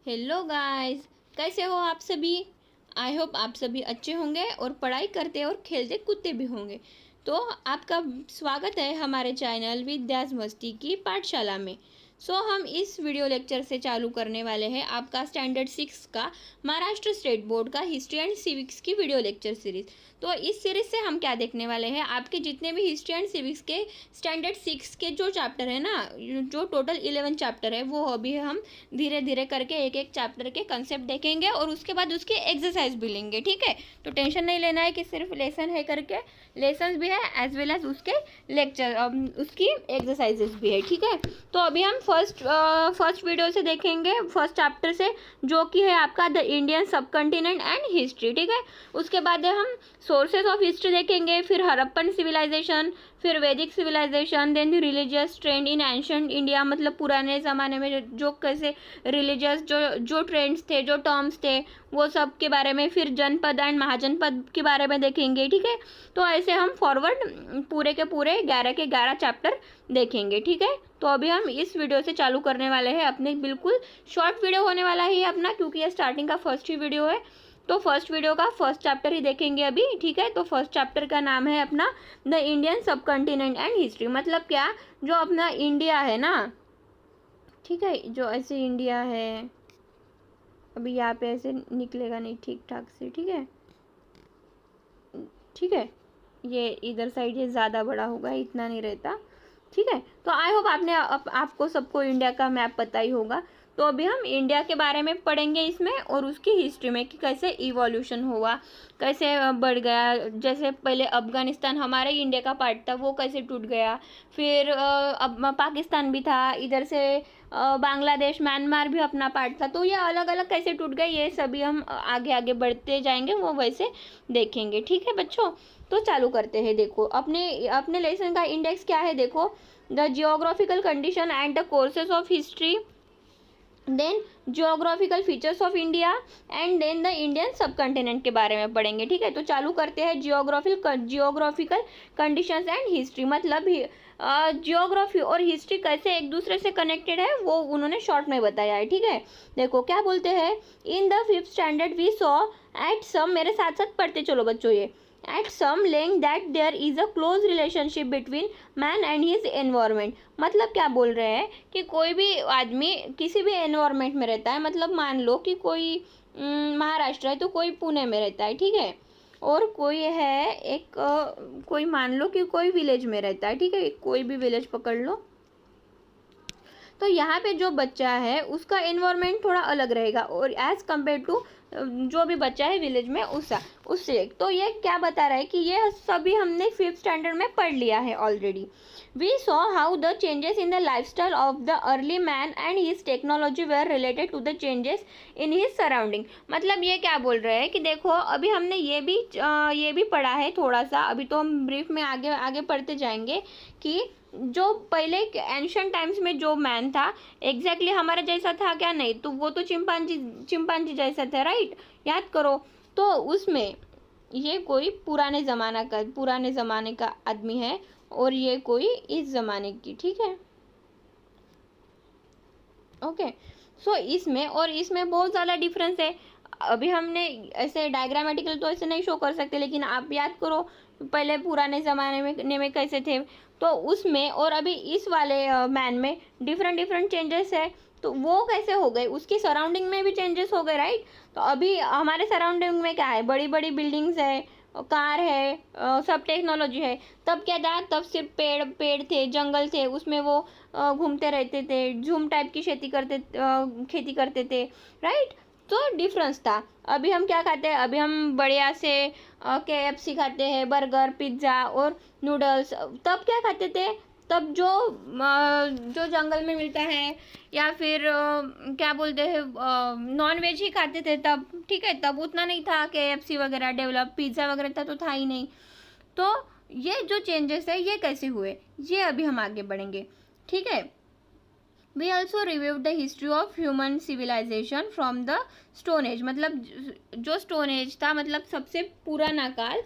Hello guys, कैसे हो आप सभी। आई होप आप सभी अच्छे होंगे और पढ़ाई करते और खेलते कूदते भी होंगे। तो आपका स्वागत है हमारे चैनल विद्यास मस्ती की पाठशाला में। हम इस वीडियो लेक्चर से चालू करने वाले हैं आपका स्टैंडर्ड 6 का महाराष्ट्र स्टेट बोर्ड का हिस्ट्री एंड सिविक्स की वीडियो लेक्चर सीरीज़। तो इस सीरीज़ से हम क्या देखने वाले हैं, आपके जितने भी हिस्ट्री एंड सिविक्स के स्टैंडर्ड 6 के जो चैप्टर है ना, जो टोटल 11 चैप्टर है, वो अभी हम धीरे धीरे करके एक एक चैप्टर के कंसेप्ट देखेंगे और उसके बाद उसकी एक्सरसाइज भी लेंगे। ठीक है, तो टेंशन नहीं लेना है कि सिर्फ लेसन है करके, लेसन भी है एज वेल एज उसके लेक्चर, उसकी एक्सरसाइजेस भी है। ठीक है, तो अभी हम फर्स्ट वीडियो से देखेंगे, फर्स्ट चैप्टर से, जो कि है आपका द इंडियन सब कंटिनेंट एंड हिस्ट्री। ठीक है, उसके बाद हम सोर्सेज ऑफ हिस्ट्री देखेंगे, फिर हड़प्पन सिविलाइजेशन, फिर Vedic civilization, then religious trend in ancient India, मतलब पुराने ज़माने में जो कैसे रिलीजियस जो ट्रेंड्स थे, जो टर्म्स थे, वो सब के बारे में, फिर जनपद एंड महाजनपद के बारे में देखेंगे। ठीक है, तो ऐसे हम फॉरवर्ड पूरे के पूरे 11 के 11 चैप्टर देखेंगे। ठीक है, तो अभी हम इस वीडियो से चालू करने वाले हैं, अपने बिल्कुल शॉर्ट वीडियो होने वाला है अपना, क्योंकि ये स्टार्टिंग का फर्स्ट ही वीडियो है। तो फर्स्ट वीडियो का फर्स्ट चैप्टर ही देखेंगे अभी। ठीक है, तो फर्स्ट चैप्टर का नाम है अपना द इंडियन सब कंटिनेंट एंड हिस्ट्री। मतलब क्या, जो अपना इंडिया है ना, ठीक है, जो ऐसे इंडिया है, अभी यहाँ पे ऐसे निकलेगा नहीं ठीक ठाक से। ठीक है, ठीक है, ये इधर साइड ये ज़्यादा बड़ा होगा, इतना नहीं रहता। ठीक है, तो आई होप आपको सबको इंडिया का मैप पता ही होगा। तो अभी हम इंडिया के बारे में पढ़ेंगे इसमें, और उसकी हिस्ट्री में कि कैसे इवोल्यूशन हुआ, कैसे बढ़ गया। जैसे पहले अफगानिस्तान हमारे इंडिया का पार्ट था, वो कैसे टूट गया। फिर अब पाकिस्तान भी था, इधर से बांग्लादेश, म्यांमार भी अपना पार्ट था। तो ये अलग अलग कैसे टूट गए, ये सभी हम आगे आगे बढ़ते जाएंगे, वो वैसे देखेंगे। ठीक है बच्चों, तो चालू करते हैं। देखो अपने अपने लेसन का इंडेक्स क्या है, देखो the geographical condition and the courses of history, then geographical features of India, and then the Indian subcontinent के बारे में पढ़ेंगे। ठीक है, तो चालू करते हैं जियोग्राफिकल कंडीशंस एंड हिस्ट्री। मतलब जियोग्राफी और हिस्ट्री कैसे एक दूसरे से कनेक्टेड है, वो उन्होंने शॉर्ट में बताया है। ठीक है, देखो क्या बोलते हैं, in the 5th standard we saw at some, मेरे साथ साथ पढ़ते चलो बच्चों, ये at some length that there is a close relationship between man and his environment। मतलब क्या बोल रहे हैं कि कोई भी आदमी किसी भी एनवायरनमेंट में रहता है, मतलब मान लो कि कोई महाराष्ट्र है तो कोई पुणे में रहता है। ठीक है, और कोई है एक कोई मान लो कि कोई विलेज में रहता है। ठीक है, कोई भी विलेज पकड़ लो, तो यहाँ पे जो बच्चा है उसका एनवायरनमेंट थोड़ा अलग रहेगा, और एज कम्पेयर टू जो भी बच्चा है विलेज में उससे। तो ये क्या बता रहा है कि ये सभी हमने 5th स्टैंडर्ड में पढ़ लिया है already. We saw how the changes in the lifestyle of the early man and his technology were related to the changes in his surrounding. मतलब ये क्या बोल रहे हैं कि देखो अभी हमने ये भी पढ़ा है थोड़ा सा, अभी तो हम ब्रीफ में आगे आगे पढ़ते जाएंगे कि जो पहले एंशियंट टाइम्स में जो मैन था एग्जैक्टली हमारे जैसा था क्या, नहीं, तो वो तो चिंपांजी जैसा था, राइट, याद करो। तो उसमें ये कोई पुराने ज़माने का आदमी है, और ये कोई इस ज़माने की। ठीक है, ओके। सो इसमें बहुत ज़्यादा डिफरेंस है। अभी हमने ऐसे डायग्रामेटिकल तो ऐसे नहीं शो कर सकते, लेकिन आप याद करो पहले पुराने ज़माने में कैसे थे, तो उसमें और अभी इस वाले मैन में डिफरेंट चेंजेस है। तो वो कैसे हो गए, उसकी सराउंडिंग में भी चेंजेस हो गए, राइट। तो अभी हमारे सराउंडिंग में क्या है, बड़ी बड़ी बिल्डिंग्स है, कार है, सब टेक्नोलॉजी है। तब क्या था, तब सिर्फ पेड़ थे, जंगल थे, उसमें वो घूमते रहते थे, झूम टाइप की खेती करते थे, राइट। तो डिफरेंस था। अभी हम क्या खाते हैं, अभी हम बढ़िया से KFC खाते हैं, बर्गर, पिज्ज़ा और नूडल्स। तब क्या खाते थे, तब जो जंगल में मिलता है, या फिर क्या बोलते हैं, नॉन वेज ही खाते थे तब। ठीक है, तब उतना नहीं था KFC वगैरह डेवलप, पिज़्ज़ा वगैरह तो था ही नहीं। तो ये जो चेंजेस है ये कैसे हुए, ये अभी हम आगे बढ़ेंगे। ठीक है, we also review the history of human civilization from the stone age. मतलब जो स्टोन एज था, मतलब सबसे पुराना काल,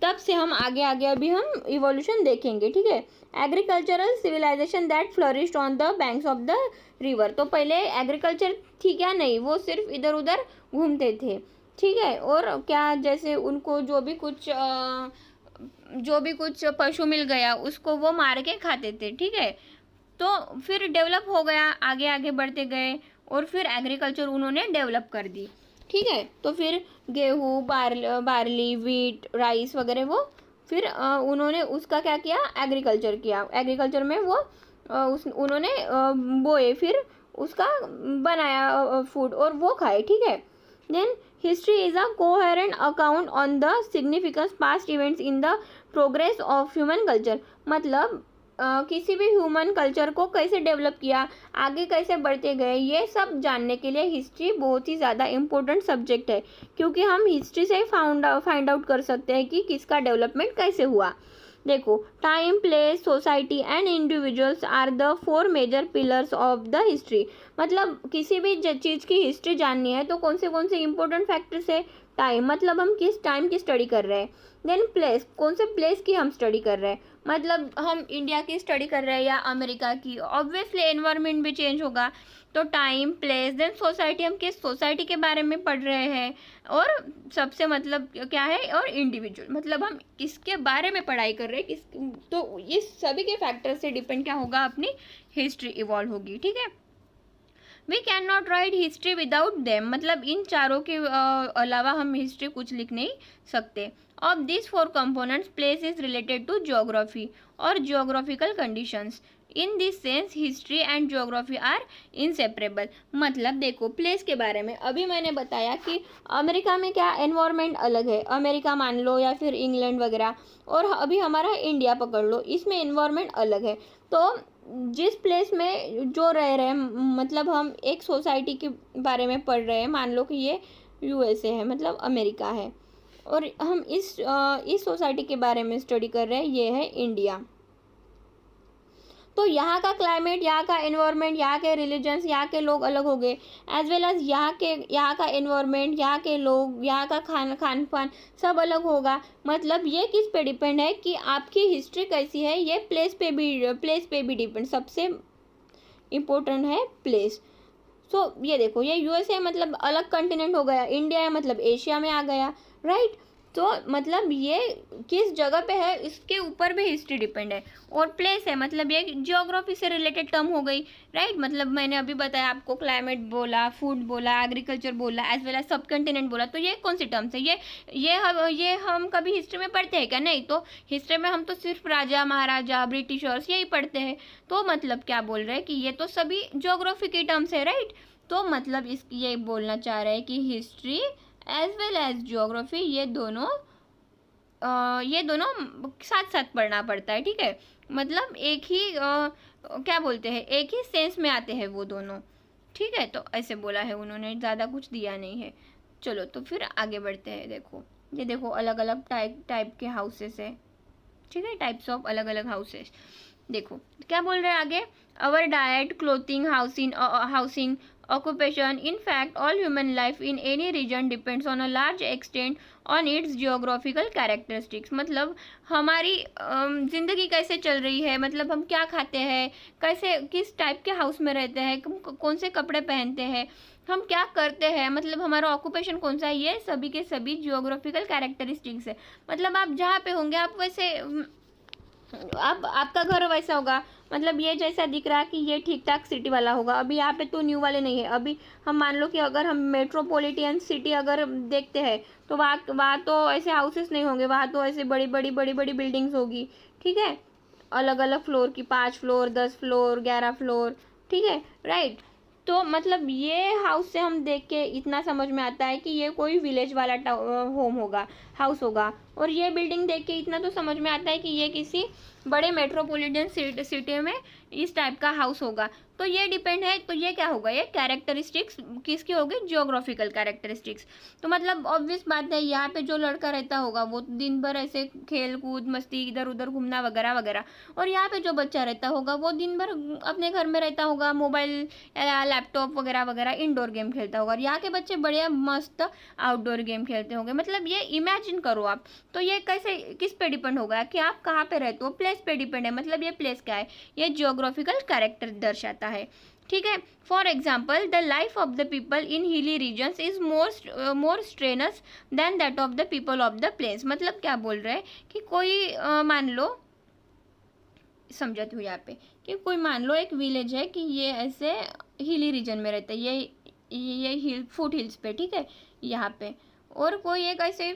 तब से हम आगे आगे अभी हम इवोल्यूशन देखेंगे, ठीक है। Agricultural civilization that flourished on the banks of the river. तो पहले एग्रीकल्चर थी क्या? नहीं, वो सिर्फ इधर उधर घूमते थे, ठीक है। और क्या, जैसे उनको जो भी कुछ पशु मिल गया उसको वो मार के खाते थे, ठीक है। तो फिर डेवलप हो गया, आगे आगे बढ़ते गए और फिर एग्रीकल्चर उन्होंने डेवलप कर दी, ठीक है। तो फिर गेहूँ, बार्ली, वीट, राइस वगैरह वो फिर उन्होंने उसका क्या किया? एग्रीकल्चर किया। एग्रीकल्चर में वो उन्होंने बोए, फिर उसका बनाया फूड और वो खाए, ठीक है। Then history is a coherent account on the significance past events in the progress of human culture. मतलब किसी भी ह्यूमन कल्चर को कैसे डेवलप किया, आगे कैसे बढ़ते गए, ये सब जानने के लिए हिस्ट्री बहुत ही ज़्यादा इम्पोर्टेंट सब्जेक्ट है, क्योंकि हम हिस्ट्री से फाइंड आउट कर सकते हैं कि किसका डेवलपमेंट कैसे हुआ। देखो, time, place, society and individuals are the 4 major pillars of the history. मतलब किसी भी चीज़ की हिस्ट्री जाननी है तो कौन से इंपॉर्टेंट फैक्टर्स है? टाइम, मतलब हम किस टाइम की स्टडी कर रहे हैं। देन प्लेस, कौन से प्लेस की हम स्टडी कर रहे हैं, मतलब हम इंडिया की स्टडी कर रहे हैं या अमेरिका की, ऑब्वियसली एनवायरनमेंट भी चेंज होगा। तो टाइम, प्लेस, देन सोसाइटी, हम किस सोसाइटी के बारे में पढ़ रहे हैं, और सबसे मतलब क्या है, और इंडिविजुअल, मतलब हम किसके बारे में पढ़ाई कर रहे हैं, तो इस सभी के फैक्टर से डिपेंड क्या होगा, अपनी हिस्ट्री इवॉल्व होगी, ठीक है। We can not write history without them, मतलब इन चारों के अलावा हम हिस्ट्री कुछ लिख नहीं सकते। Of this 4 components, place is related to geography और geographical conditions. In this sense history and geography are inseparable. मतलब देखो, प्लेस के बारे में अभी मैंने बताया कि अमेरिका में क्या एनवायरनमेंट अलग है, अमेरिका मान लो या फिर इंग्लैंड वगैरह, और अभी हमारा इंडिया पकड़ लो, इसमें एनवायरनमेंट अलग है। तो जिस प्लेस में जो रह रहे हैं, मतलब हम एक सोसाइटी के बारे में पढ़ रहे हैं, मान लो कि ये यूएसए है, मतलब अमेरिका है, और हम इस सोसाइटी के बारे में स्टडी कर रहे हैं, ये है इंडिया। तो यहाँ का क्लाइमेट, यहाँ का एनवायरनमेंट, यहाँ के रिलीजन्स, यहाँ के लोग अलग हो गए, एज वेल एज यहाँ का एनवायरनमेंट, यहाँ के लोग, यहाँ का खान पान सब अलग होगा। मतलब ये किस पे डिपेंड है कि आपकी हिस्ट्री कैसी है, ये प्लेस पे भी डिपेंड, सबसे इम्पोर्टेंट है प्लेस। सो ये देखो, ये यूएसए मतलब अलग कंटिनेंट हो गया, इंडिया है मतलब एशिया में आ गया, राइट। तो मतलब ये किस जगह पे है, इसके ऊपर भी हिस्ट्री डिपेंड है। और प्लेस है मतलब ये ज्योग्राफी से रिलेटेड टर्म हो गई, राइट। मतलब मैंने अभी बताया आपको, क्लाइमेट बोला, फूड बोला, एग्रीकल्चर बोला, एज वेल एज सब कंटिनेंट बोला। तो ये कौन सी टर्म्स है? ये हम कभी हिस्ट्री में पढ़ते हैं क्या? नहीं। तो हिस्ट्री में हम तो सिर्फ राजा महाराजा, ब्रिटिशर्स यही पढ़ते हैं। तो मतलब क्या बोल रहे हैं कि ये तो सभी ज्योग्राफी की टर्म्स है, राइट। तो मतलब ये बोलना चाह रहे हैं कि history as well as geography, ये दोनों साथ साथ पढ़ना पड़ता है, ठीक है। मतलब एक ही क्या बोलते हैं, एक ही सेंस में आते हैं वो दोनों, ठीक है। तो ऐसे बोला है उन्होंने, ज़्यादा कुछ दिया नहीं है। चलो तो फिर आगे बढ़ते हैं। देखो, ये देखो अलग अलग टाइप के हाउसेस है, ठीक है, टाइप्स ऑफ अलग अलग हाउसेस। देखो क्या बोल रहे हैं आगे, our diet, clothing, housing, occupation, in fact all human life in any region depends on a large extent on its geographical characteristics। मतलब हमारी ज़िंदगी कैसे चल रही है, मतलब हम क्या खाते हैं, कैसे किस टाइप के हाउस में रहते हैं, कौन से कपड़े पहनते हैं, हम क्या करते हैं, मतलब हमारा ऑक्यूपेशन कौन सा है, ये सभी के सभी जियोग्राफिकल कैरेक्टरिस्टिक्स है। मतलब आप जहाँ पे होंगे, आप वैसे आपका घर वैसा होगा, मतलब ये जैसा दिख रहा है कि ये ठीक ठाक सिटी वाला होगा। अभी यहाँ पे तो न्यू वाले नहीं है। अभी हम मान लो कि अगर हम मेट्रोपॉलिटन सिटी अगर देखते हैं तो वहाँ तो ऐसे हाउसेस नहीं होंगे, वहाँ तो ऐसे बड़ी बड़ी बिल्डिंग्स होगी, ठीक है, अलग अलग फ्लोर की, 5 फ्लोर, 10 फ्लोर, 11 फ्लोर, ठीक है, राइट। तो मतलब ये हाउस से हम देख के इतना समझ में आता है कि ये कोई विलेज वाला होम होगा, हाउस होगा। और ये बिल्डिंग देख के इतना तो समझ में आता है कि ये किसी बड़े मेट्रोपॉलिटन सिटी में इस टाइप का हाउस होगा। तो ये डिपेंड है, तो ये क्या होगा, ये कैरेक्टरिस्टिक्स किसकी होगी, जियोग्राफिकल कैरेक्टरिस्टिक्स। तो मतलब ऑब्वियस बात है, यहाँ पे जो लड़का रहता होगा वो दिन भर ऐसे खेल कूद मस्ती, इधर उधर घूमना वगैरह वगैरह, और यहाँ पे जो बच्चा रहता होगा वो दिन भर अपने घर में रहता होगा, मोबाइल या लैपटॉप वगैरह वगैरह इंडोर गेम खेलता होगा। और यहाँ के बच्चे बढ़िया मस्त आउटडोर गेम खेलते होंगे। मतलब ये इमेजिन करो आप तो ये कैसे किस पे डिपेंड होगा कि आप कहाँ पे रहते हो, प्लेस पे डिपेंड है। मतलब ये प्लेस क्या है, ये जियोग्राफिकल कैरेक्टर दर्शाता है, ठीक है। For example the life of the people in hilly regions is more strenuous than that of the people of the plains. मतलब क्या बोल रहे हैं कि कोई मान लो, समझाती हूँ यहाँ पे कि कोई मान लो एक विलेज है कि ये ऐसे हिली रीजन में रहता है, ये हिल फुट हिल्स पे, ठीक है, यहाँ पे। और कोई एक ऐसे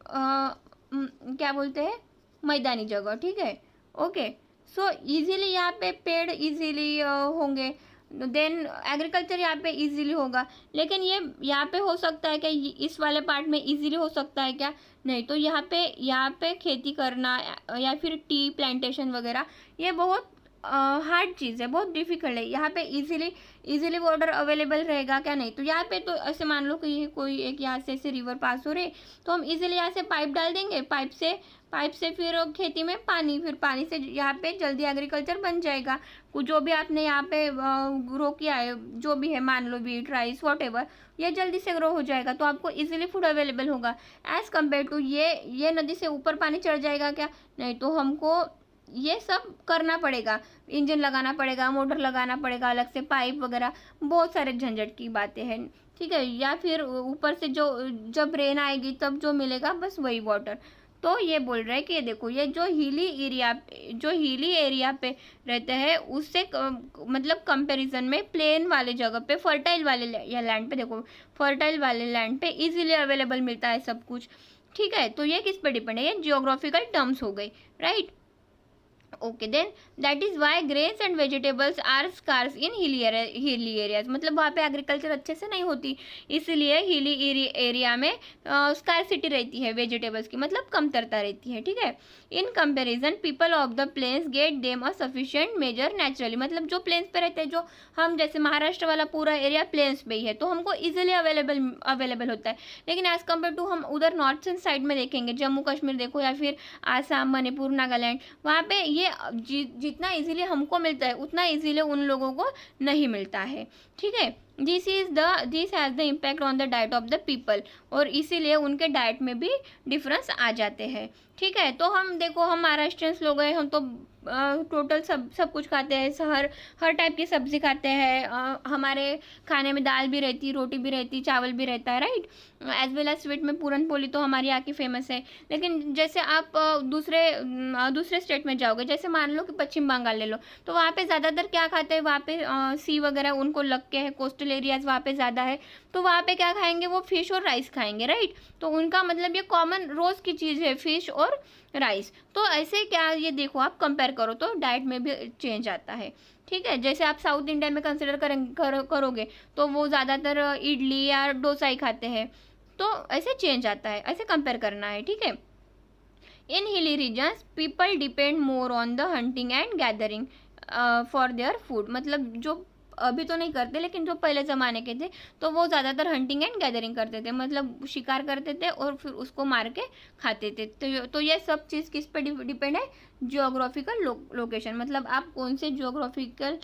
क्या बोलते हैं मैदानी जगह, ठीक है, ओके। सो इजीली यहाँ पे पेड़ इजीली होंगे, देन एग्रीकल्चर यहाँ पे इजीली होगा। लेकिन ये यहाँ पे हो सकता है क्या, इस वाले पार्ट में इजीली हो सकता है क्या, नहीं। तो यहाँ पे खेती करना या फिर टी प्लांटेशन वगैरह ये बहुत हार्ड चीज़ है, बहुत डिफिकल्ट है। यहाँ पे इजीली वाटर अवेलेबल रहेगा क्या, नहीं। तो यहाँ पे तो ऐसे मान लो कि ये कोई एक यहाँ से ऐसे रिवर पास हो रहे, तो हम इजीली यहाँ से पाइप डाल देंगे, पाइप से फिर खेती में पानी, फिर पानी से यहाँ पे जल्दी एग्रीकल्चर बन जाएगा। कुछ जो भी आपने यहाँ पे ग्रो किया है, जो भी है, मान लो व्हीट, राइस, वॉटेवर, ये जल्दी से ग्रो हो जाएगा, तो आपको इजीली फूड अवेलेबल होगा। एज़ कम्पेयर टू ये नदी से ऊपर पानी चढ़ जाएगा क्या, नहीं। तो हमको ये सब करना पड़ेगा, इंजन लगाना पड़ेगा, मोटर लगाना पड़ेगा, अलग से पाइप वगैरह, बहुत सारे झंझट की बातें हैं, ठीक है। या फिर ऊपर से जब रेन आएगी तब जो मिलेगा बस वही वाटर। तो ये बोल रहे हैं कि ये देखो, ये जो हिली एरिया पे रहते हैं उससे मतलब कंपैरिजन में प्लेन वाले जगह पे, फर्टाइल वाले या लैंड पे, देखो फर्टाइल वाले लैंड पे इजीली अवेलेबल मिलता है सब कुछ, ठीक है। तो ये किस पे डिपेंड है, ये जियोग्राफिकल टर्म्स हो गई, right. Okay, then that is why grains and vegetables are scarce in hilly areas. मतलब वहाँ पे एग्रीकल्चर अच्छे से नहीं होती, इसलिए हिली एरिया में स्कार्सिटी रहती है वेजिटेबल्स की, मतलब कमतरता रहती है, ठीक है। In comparison people of the plains get them a sufficient measure naturally. मतलब जो प्लेन्स पे रहते हैं, जो हम जैसे महाराष्ट्र वाला पूरा एरिया प्लेन्स पे ही है, तो हमको इजीली अवेलेबल होता है। लेकिन एज कम्पेयर टू हम उधर नॉर्थन साइड में देखेंगे, जम्मू कश्मीर देखो या फिर आसाम, मणिपुर, नागालैंड, वहाँ पे ये जितना इजीली हमको मिलता है उतना इजीली उन लोगों को नहीं मिलता है, ठीक है। This has the impact on the diet of the people, और इसीलिए उनके डाइट में भी डिफरेंस आ जाते हैं, ठीक है। तो हम देखो, हम महाराष्ट्रियंस लोग हैं, हम तो टोटल सब कुछ खाते हैं, हर टाइप की सब्जी खाते हैं, हमारे खाने में दाल भी रहती, रोटी भी रहती, चावल भी रहता है, right. As well as sweet में पूरन पोली तो हमारी यहाँ की फेमस है। लेकिन जैसे आप दूसरे स्टेट में जाओगे, जैसे मान लो कि पश्चिम बंगाल ले लो, तो वहाँ पे ज़्यादातर क्या खाते हैं, वहाँ पे सी वगैरह उनको लग के है, कोस्टल एरियाज वहाँ पे ज़्यादा है, तो वहाँ पे क्या खाएंगे, वो फिश और राइस खाएंगे, राइट। तो उनका मतलब ये कॉमन रोज़ की चीज़ है, फिश और राइस। तो ऐसे क्या, ये देखो आप कंपेयर करो तो डाइट में भी चेंज आता है, ठीक है। जैसे आप साउथ इंडिया में कंसिडर करोगे तो वो ज़्यादातर इडली या डोसा ही खाते हैं, तो ऐसे चेंज आता है, ऐसे कंपेयर करना है, ठीक है। In hilly regions people depend more on the hunting and gathering for their food. मतलब जो अभी तो नहीं करते, लेकिन जो पहले ज़माने के थे तो वो ज़्यादातर हंटिंग एंड गैदरिंग करते थे, मतलब शिकार करते थे और फिर उसको मार के खाते थे। तो ये सब चीज़ किस पे डिपेंड है, जियोग्राफिकल लोकेशन, मतलब आप कौन से जियोग्राफिकल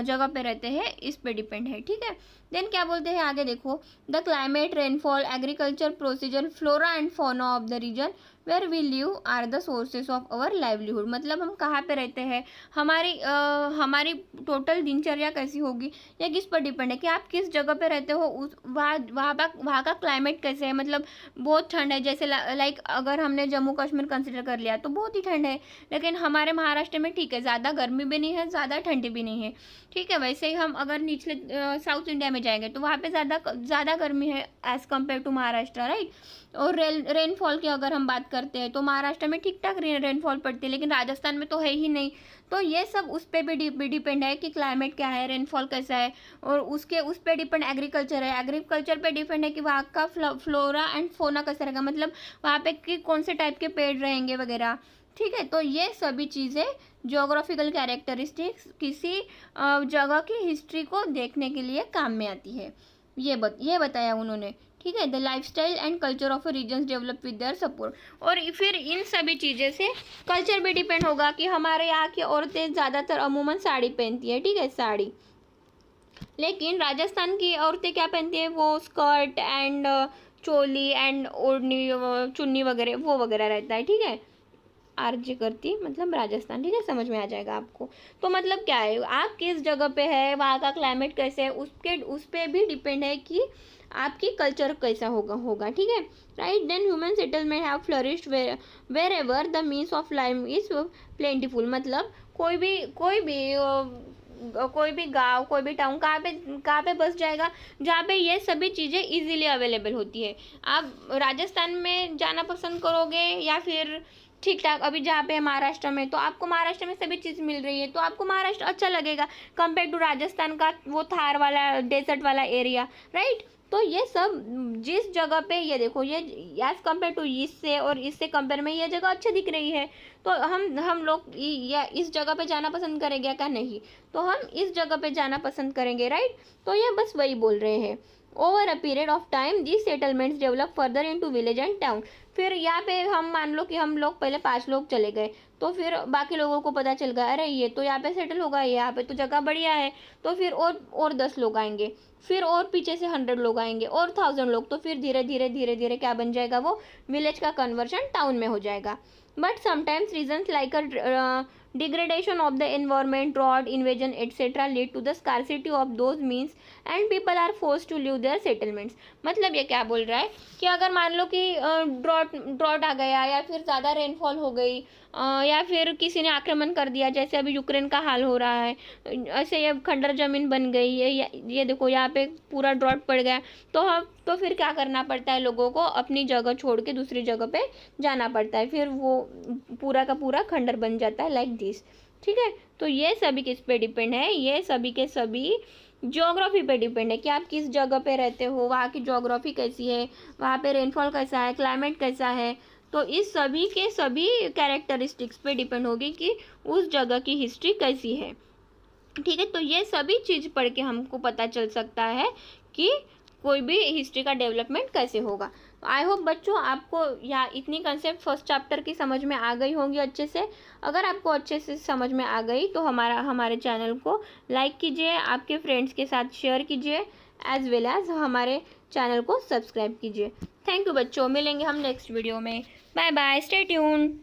जगह पे रहते हैं इस पे डिपेंड है, ठीक है। देन क्या बोलते हैं आगे देखो, the climate, rainfall, agriculture procedure, flora and fauna of the region where we live are the sources of our livelihood. मतलब हम कहाँ पे रहते हैं, हमारी टोटल दिनचर्या कैसी होगी, या किस पर डिपेंड है कि आप किस जगह पे रहते हो, वहाँ का क्लाइमेट कैसे है। मतलब बहुत ठंड है, जैसे लाइक अगर हमने जम्मू कश्मीर कंसिडर कर लिया तो बहुत ही ठंड है, लेकिन हमारे महाराष्ट्र में ठीक है, ज़्यादा गर्मी भी नहीं है, ज़्यादा ठंडी भी नहीं है, ठीक है। वैसे ही हम अगर निचले साउथ इंडिया में जाएंगे तो वहाँ पे ज़्यादा गर्मी है as compare to Maharashtra, right. और रेनफॉल की अगर हम बात करते हैं तो महाराष्ट्र में ठीक ठाक रेनफॉल पड़ती है, लेकिन राजस्थान में तो है ही नहीं। तो ये सब उस पर भी डिपेंड है कि क्लाइमेट क्या है, रेनफॉल कैसा है, और उस पर डिपेंड एग्रीकल्चर है। एग्रीकल्चर पे डिपेंड है कि वहाँ का फ्लोरा एंड फोना कैसा रहेगा, मतलब वहाँ पे कि कौन से टाइप के पेड़ रहेंगे वगैरह, ठीक है। तो ये सभी चीज़ें जियोग्राफिकल कैरेक्टरिस्टिक्स किसी जगह की हिस्ट्री को देखने के लिए काम में आती है, ये बताया उन्होंने, ठीक है। The lifestyle and culture of regions develop with their support. और फिर इन सभी चीज़ें से कल्चर भी डिपेंड होगा कि हमारे यहाँ की औरतें ज़्यादातर अमूमन साड़ी पहनती है, ठीक है, साड़ी। लेकिन राजस्थान की औरतें क्या पहनती है, वो स्कर्ट एंड चोली एंड ओढ़नी चुन्नी वगैरह वो वगैरह रहता है, ठीक है। आरजे करती मतलब राजस्थान, ठीक है, समझ में आ जाएगा आपको। तो मतलब क्या है, आप किस जगह पे है, वहाँ का क्लाइमेट कैसे है, उस पर भी डिपेंड है कि आपकी कल्चर कैसा होगा, ठीक है। Right, then human settlement have flourished wherever the means of life is plentiful. मतलब कोई भी गांव, कोई भी टाउन कहाँ पे बस जाएगा, जहाँ पे ये सभी चीज़ें इजीली अवेलेबल होती है। आप राजस्थान में जाना पसंद करोगे या फिर ठीक ठाक, अभी जहाँ पे महाराष्ट्र में, तो आपको महाराष्ट्र में सभी चीज़ मिल रही है, तो आपको महाराष्ट्र अच्छा लगेगा कंपेयर टू राजस्थान का वो थार वाला डेजर्ट वाला एरिया, राइट। तो ये सब जिस जगह पे, ये देखो, ये एज कंपेयर टू इससे और इससे कंपेयर में ये जगह अच्छी दिख रही है, तो हम लोग या इस जगह पे जाना पसंद करेंगे क्या, नहीं, तो हम इस जगह पे जाना पसंद करेंगे, राइट। तो ये बस वही बोल रहे हैं। Over a period of time this settlements develop further into village and town. फिर यहाँ पे हम मान लो कि हम लोग पहले 5 लोग चले गए, तो फिर बाकी लोगों को पता चल गया, अरे ये तो यहाँ पे सेटल होगा, यहाँ पे तो जगह बढ़िया है, तो फिर और 10 लोग आएंगे, फिर और पीछे से 100 लोग आएंगे और 1000 लोग, तो फिर धीरे धीरे क्या बन जाएगा, वो विलेज का कन्वर्शन टाउन में हो जाएगा। But sometimes regions like a degradation of the environment, drought, invasion, etc. lead to the scarcity of those means and people are forced to leave their settlements। मतलब ये क्या बोल रहा है कि अगर मान लो कि ड्रॉट आ गया, या फिर ज़्यादा रेनफॉल हो गई, या फिर किसी ने आक्रमण कर दिया, जैसे अभी यूक्रेन का हाल हो रहा है, ऐसे ये खंडर जमीन बन गई है, ये देखो यहाँ पे पूरा ड्रॉट पड़ गया, तो फिर क्या करना पड़ता है, लोगों को अपनी जगह छोड़ के दूसरी जगह पे जाना पड़ता है, फिर वो पूरा का पूरा खंडर बन जाता है, लाइक दिस, ठीक है। तो ये सभी किस पे डिपेंड है, ये सभी के सभी ज्योग्राफी पे डिपेंड है कि आप किस जगह पे रहते हो, वहाँ की ज्योग्राफी कैसी है, वहाँ पे रेनफॉल कैसा है, क्लाइमेट कैसा है। तो इस सभी के सभी कैरेक्टरिस्टिक्स पे डिपेंड होगी कि उस जगह की हिस्ट्री कैसी है, ठीक है। तो ये सभी चीज़ पढ़ के हमको पता चल सकता है कि कोई भी हिस्ट्री का डेवलपमेंट कैसे होगा। तो आई होप बच्चों आपको या इतनी कंसेप्ट फर्स्ट चैप्टर की समझ में आ गई होंगी अच्छे से। अगर आपको अच्छे से समझ में आ गई तो हमारे चैनल को लाइक कीजिए, आपके फ्रेंड्स के साथ शेयर कीजिए, एज वेल एज हमारे चैनल को सब्सक्राइब कीजिए। थैंक यू बच्चों, मिलेंगे हम नेक्स्ट वीडियो में। Bye bye, stay tuned.